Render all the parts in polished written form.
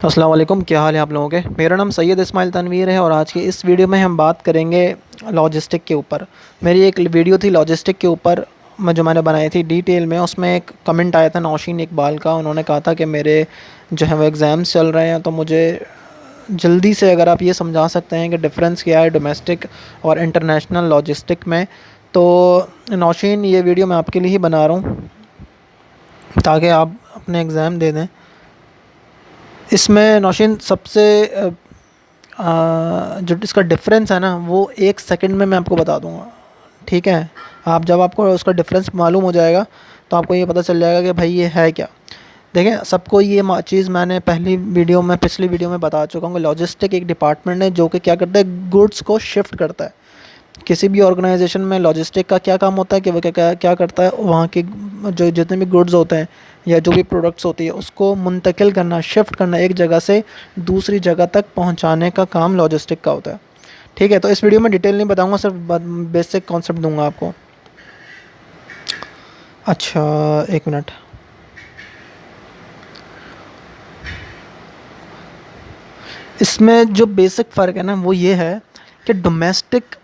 अस्सलाम वालेकुम, क्या हाल है आप लोगों के। मेरा नाम सैयद इस्माइल तनवीर है और आज की इस वीडियो में हम बात करेंगे लॉजिस्टिक के ऊपर। मेरी एक वीडियो थी लॉजिस्टिक के ऊपर जो मैंने बनाई थी डिटेल में। उसमें एक कमेंट आया था नौशीन इकबाल का। उन्होंने कहा था कि मेरे जो है वो एग्ज़ाम्स चल रहे हैं, तो मुझे जल्दी से अगर आप ये समझा सकते हैं कि डिफ़रेंस क्या है डोमेस्टिक और इंटरनेशनल लॉजिस्टिक में। तो नौशीन, ये वीडियो मैं आपके लिए ही बना रहा हूँ ताकि आप अपने एग्ज़ाम दे दें। इसमें नौशीन सबसे जो इसका डिफरेंस है ना, वो 1 सेकंड में मैं आपको बता दूंगा। ठीक है, आप जब आपको उसका डिफरेंस मालूम हो जाएगा तो आपको ये पता चल जाएगा कि भाई ये है क्या। देखें, सबको ये चीज़ मैंने पिछली वीडियो में बता चुका हूँ। लॉजिस्टिक एक डिपार्टमेंट है जो कि क्या करता है, गुड्स को शिफ्ट करता है। किसी भी ऑर्गेनाइजेशन में लॉजिस्टिक का क्या काम होता है कि वो क्या क्या क्या करता है, वहाँ के जो जितने भी गुड्स होते हैं या जो भी प्रोडक्ट्स होती है उसको मुंतकिल करना, शिफ्ट करना, एक जगह से दूसरी जगह तक पहुँचाने का काम लॉजिस्टिक का होता है। ठीक है, तो इस वीडियो में डिटेल नहीं बताऊँगा, सिर्फ बेसिक कॉन्सेप्ट दूंगा आपको। अच्छा, 1 मिनट। इसमें जो बेसिक फ़र्क है ना, वो ये है कि डोमेस्टिक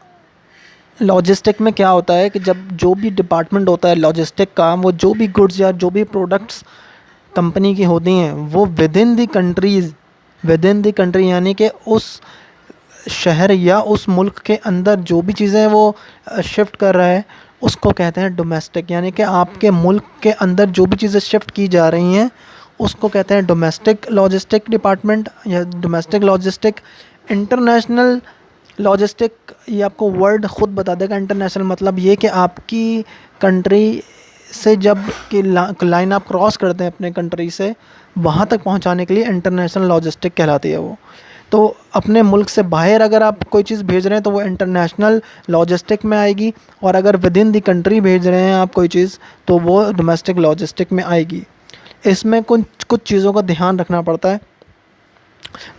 लॉजिस्टिक में क्या होता है कि जब जो भी डिपार्टमेंट होता है लॉजिस्टिक का, वो जो भी गुड्स या जो भी प्रोडक्ट्स कंपनी की होती हैं वो विद इन दी कंट्री, यानी कि उस शहर या उस मुल्क के अंदर जो भी चीज़ें वो शिफ्ट कर रहा है उसको कहते हैं डोमेस्टिक। यानी कि आपके मुल्क के अंदर जो भी चीज़ें शिफ्ट की जा रही हैं उसको कहते हैं डोमेस्टिक लॉजिस्टिक डिपार्टमेंट या डोमेस्टिक लॉजिस्टिक। इंटरनेशनल लॉजिस्टिक, ये आपको वर्ड ख़ुद बता देगा। इंटरनेशनल मतलब ये कि आपकी कंट्री से जब कि लाइन आप क्रॉस करते हैं अपने कंट्री से, वहाँ तक पहुँचाने के लिए इंटरनेशनल लॉजिस्टिक कहलाती है वो। तो अपने मुल्क से बाहर अगर आप कोई चीज़ भेज रहे हैं तो वो इंटरनेशनल लॉजिस्टिक में आएगी, और अगर विद इन दी कंट्री भेज रहे हैं आप कोई चीज़ तो वो डोमेस्टिक लॉजिस्टिक में आएगी। इसमें कुछ कुछ चीज़ों का ध्यान रखना पड़ता है।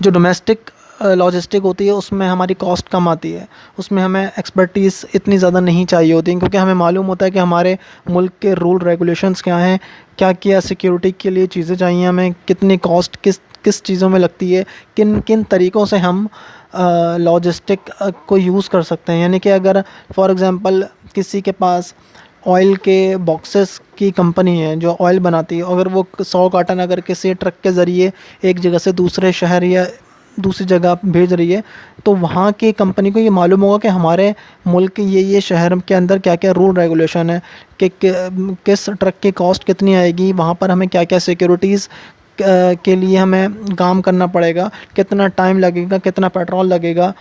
जो डोमेस्टिक लॉजिस्टिक होती है उसमें हमारी कॉस्ट कम आती है, उसमें हमें एक्सपर्टीज़ इतनी ज़्यादा नहीं चाहिए होती, क्योंकि हमें मालूम होता है कि हमारे मुल्क के रूल रेगुलेशंस क्या हैं, क्या क्या सिक्योरिटी के लिए चीज़ें चाहिए, हमें कितनी कॉस्ट किस किस चीज़ों में लगती है, किन किन तरीक़ों से हम लॉजिस्टिक को यूज़ कर सकते हैं। यानी कि अगर फॉर एग्ज़ाम्पल किसी के पास ऑयल के बॉक्सेस की कंपनी है जो ऑयल बनाती है, अगर वो 100 कार्टन अगर किसी ट्रक के ज़रिए एक जगह से दूसरे शहर या दूसरी जगह भेज रही है, तो वहाँ की कंपनी को ये मालूम होगा कि हमारे मुल्क के ये शहर के अंदर क्या क्या रूल रेगुलेशन है, कि किस ट्रक की कॉस्ट कितनी आएगी, वहाँ पर हमें क्या क्या सिक्योरिटीज़ के लिए हमें काम करना पड़ेगा, कितना टाइम लगेगा, कितना पेट्रोल लगेगा,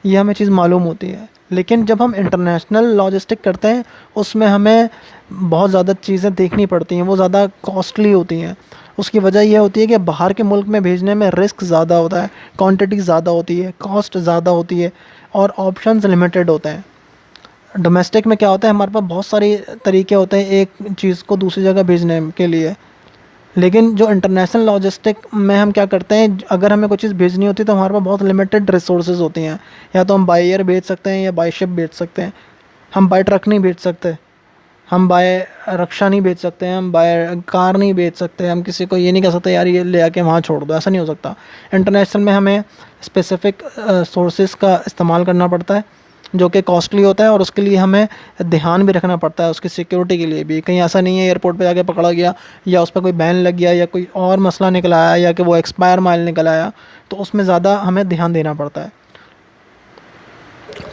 ये हमें चीज़ मालूम होती है। लेकिन जब हम इंटरनेशनल लॉजिस्टिक करते हैं उसमें हमें बहुत ज़्यादा चीज़ें देखनी पड़ती हैं, वो ज़्यादा कॉस्टली होती हैं। उसकी वजह यह होती है कि बाहर के मुल्क में भेजने में रिस्क ज़्यादा होता है, क्वांटिटी ज़्यादा होती है, कॉस्ट ज़्यादा होती है और ऑप्शंस लिमिटेड होते हैं। डोमेस्टिक में क्या होता है, हमारे पास बहुत सारे तरीके होते हैं एक चीज़ को दूसरी जगह भेजने के लिए। लेकिन जो इंटरनेशनल लॉजिस्टिक में हम क्या करते हैं, अगर हमें कोई चीज़ भेजनी होती है तो हमारे पास बहुत लिमिटेड रिसोर्सेज होती हैं। या तो हम बाय एयर भेज सकते हैं या बाय शिप भेज सकते हैं। हम बाय ट्रक नहीं भेज सकते, हम बाय रक्षा नहीं भेज सकते हैं, हम बाय कार नहीं भेज सकते। हम किसी को ये नहीं कह सकते यार ये ले आके वहाँ छोड़ दो, ऐसा नहीं हो सकता। इंटरनेशनल में हमें स्पेसिफ़िक सोर्सेज का इस्तेमाल करना पड़ता है जो कि कॉस्टली होता है, और उसके लिए हमें ध्यान भी रखना पड़ता है उसकी सिक्योरिटी के लिए भी। कहीं ऐसा नहीं है एयरपोर्ट पे जाके पकड़ा गया या उस पर कोई बैन लग गया या कोई और मसला निकल आया या कि वो एक्सपायर माल निकल आया, तो उसमें ज़्यादा हमें ध्यान देना पड़ता है।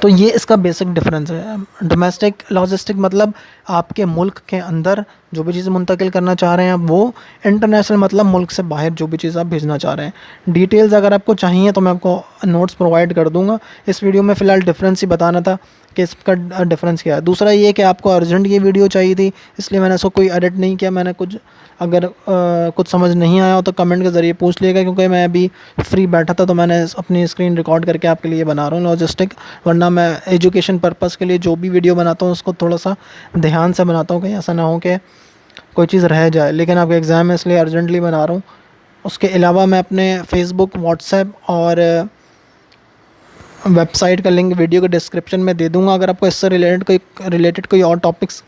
तो ये इसका बेसिक डिफरेंस है। डोमेस्टिक लॉजिस्टिक मतलब आपके मुल्क के अंदर जो भी चीज़ मुंतकिल करना चाह रहे हैं वो। इंटरनेशनल मतलब मुल्क से बाहर जो भी चीज़ आप भेजना चाह रहे हैं। डिटेल्स अगर आपको चाहिए तो मैं आपको नोट्स प्रोवाइड कर दूंगा। इस वीडियो में फ़िलहाल डिफरेंस ही बताना था कि इसका डिफरेंस क्या है। दूसरा ये कि आपको अर्जेंट ये वीडियो चाहिए थी, इसलिए मैंने इसको कोई एडिट नहीं किया। मैंने अगर कुछ समझ नहीं आया हो तो कमेंट के ज़रिए पूछ लिएगा, क्योंकि मैं अभी फ्री बैठा था तो मैंने अपनी स्क्रीन रिकॉर्ड करके आपके लिए बना रहा हूँ लॉजिस्टिक। वरना मैं एजुकेशन पर्पज़ के लिए जो भी वीडियो बनाता हूँ उसको थोड़ा सा ध्यान से बनाता हूँ, कहीं ऐसा ना हो कि कोई चीज़ रह जाए। लेकिन आपका एग्ज़ाम है इसलिए अर्जेंटली बना रहा हूँ। उसके अलावा मैं अपने फेसबुक, व्हाट्सएप और वेबसाइट का लिंक वीडियो के डिस्क्रिप्शन में दे दूँगा। अगर आपको इससे रिलेटेड कोई और टॉपिक्स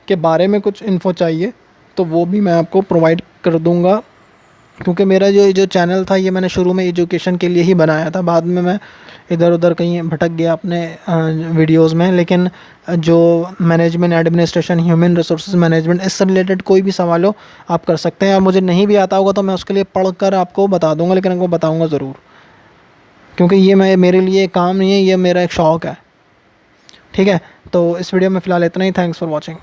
के बारे में कुछ इन्फो चाहिए तो वो भी मैं आपको प्रोवाइड कर दूँगा क्योंकि मेरा जो जो चैनल था ये मैंने शुरू में एजुकेशन के लिए ही बनाया था, बाद में मैं इधर उधर कहीं भटक गया अपने वीडियोस में। लेकिन जो management, administration, human resource management, इससे रिलेटेड कोई भी सवाल हो आप कर सकते हैं। और मुझे नहीं भी आता होगा तो मैं उसके लिए पढ़ कर आपको बता दूंगा, लेकिन आपको बताऊंगा ज़रूर, क्योंकि ये मेरे लिए काम नहीं है, ये मेरा एक शौक़ है। ठीक है, तो इस वीडियो में फ़िलहाल इतना ही। Thanks for watching.